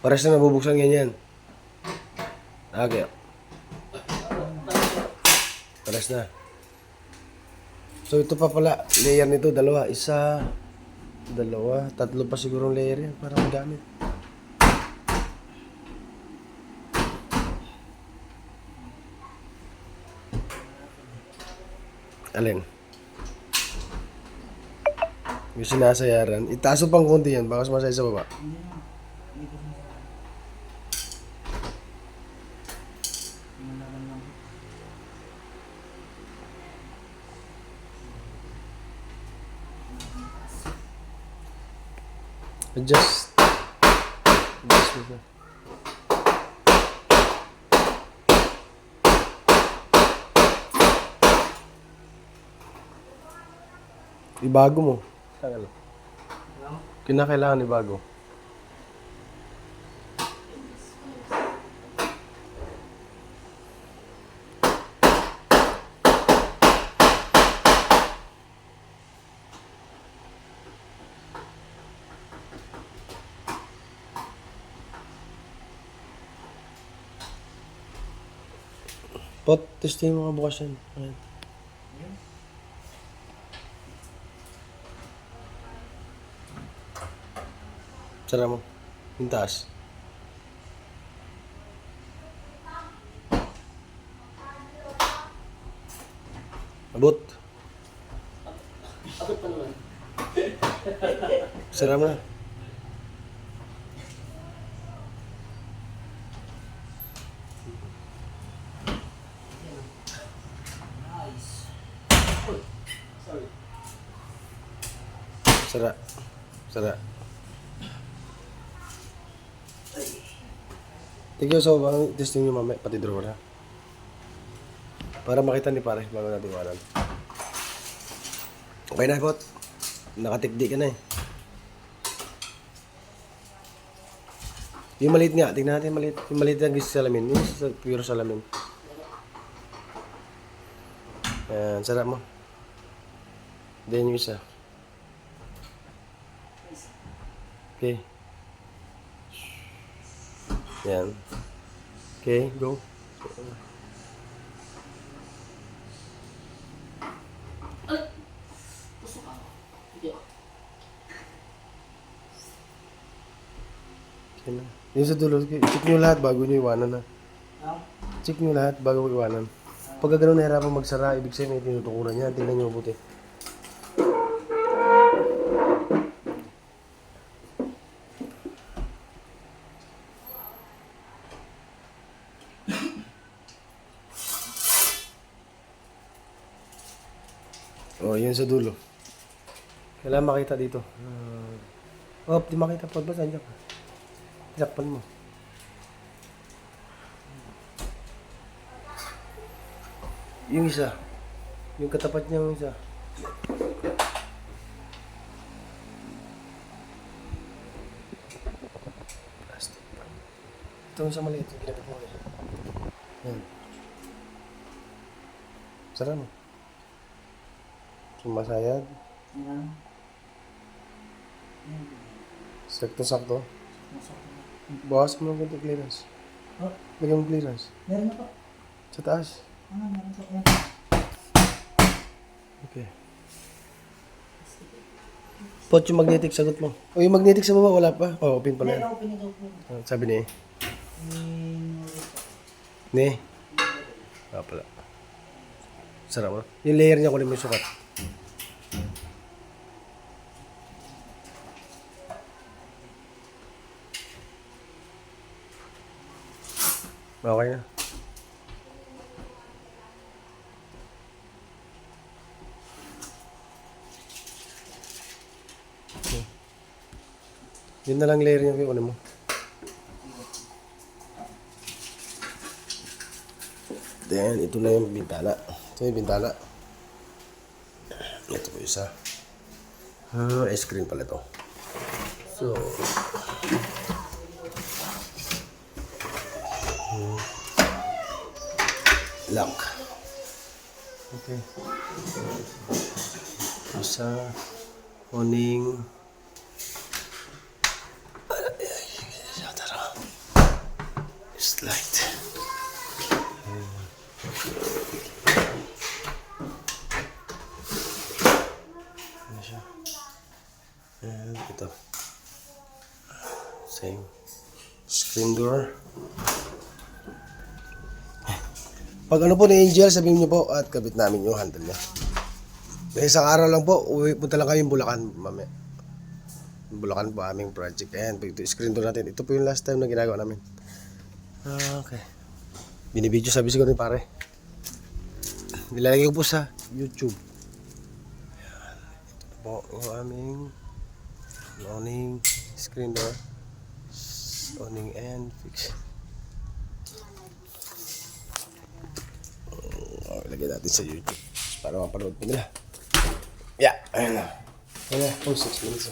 Pares na nabubuksan ganyan. Okay. Pares na. So ito pa pala, layer nito, dalawa. Isa, dalawa, tatlo pa sigurong layer yan para magamit. Alin? Yung sinasayaran. Itaas mo pang konti yan, baka sumasaya sa baba. Adjust. Adjust mo. Ibago mo. Tagal. Kinakailangan ibago. Pot, testing mo nga bukas yan. Ayan. Sara mo. Yung taas. Abot. Abot pa naman. Sara mo na. Nice. Sorry. Sara. Sara. Tigil sa bang testing nyo mamaya, pati drawer ha. Para makita ni pare bago natin iwanan. Okay na, Pot. Nakatikdi ka na eh. Yung maliit nga, tignan natin maliit. Yung maliit na salamin, yung pure salamin. Ayan, sarap mo. Then yung isa. Okay. Yan. Okay, go. Pusok ako. Hindi ako. Okay na. Yung sa dulo, check nyo lahat bago nyo iwanan na. Check nyo lahat bago iwanan. Pag gano'n nahirapan magsara, ibig sabihin may tinutukuran niya. Tingnan nyo mabuti. Oh, yun sa dulo. Kailangan makita dito. Oh, di makita pa ba? Saan ka? Sakpan mo. Yung isa. Yung katapat niya yung isa. Plastic pa. Ito yung sa maliit. Yung kinapit mo. Yan. Sara mo. Sumasayad. Yan. Sakto-sakto. Masakit na. Bawas mo ng konti clearance. Oh, Lagyan mo clearance. meron na po. Sa taas. Meron po. Yan. Okay. Pot yung magnetic, sagot mo. O yung magnetic sa baba, wala pa. Oh, open pala yan. Meron, open ito po. Sabi ni Hmm, Ni. Pala. Sarap mo. Yung layer niya, kunin mo yung sukat. Okay na. Okay. Yun na lang layer niya, kunin mo. Then, ito na yung bintana. Ito yung bintana. Ito po isa. Ice cream pala ito. So, lock. Okay. Isa, awning. Tara. light. Ano siya? And ito. Same. Screen door. Pag ano po ni Angel, sabihin niyo po at kabit namin yung handle niya. May isang araw lang po, punta lang kami Bulacan, mamaya. Bulacan po aming project. Ayan, ito screen door natin. Ito po yung last time na ginagawa namin. Okay. Binibidyo sabi siguro ni pare. Nilalagay ko po sa YouTube. Ayan. Ito po yung aming awning screen door. Awning and fix. Lagay natin sa YouTube para mapanood po nila. Yeah, ayun na. Ayan na, 6 minutes.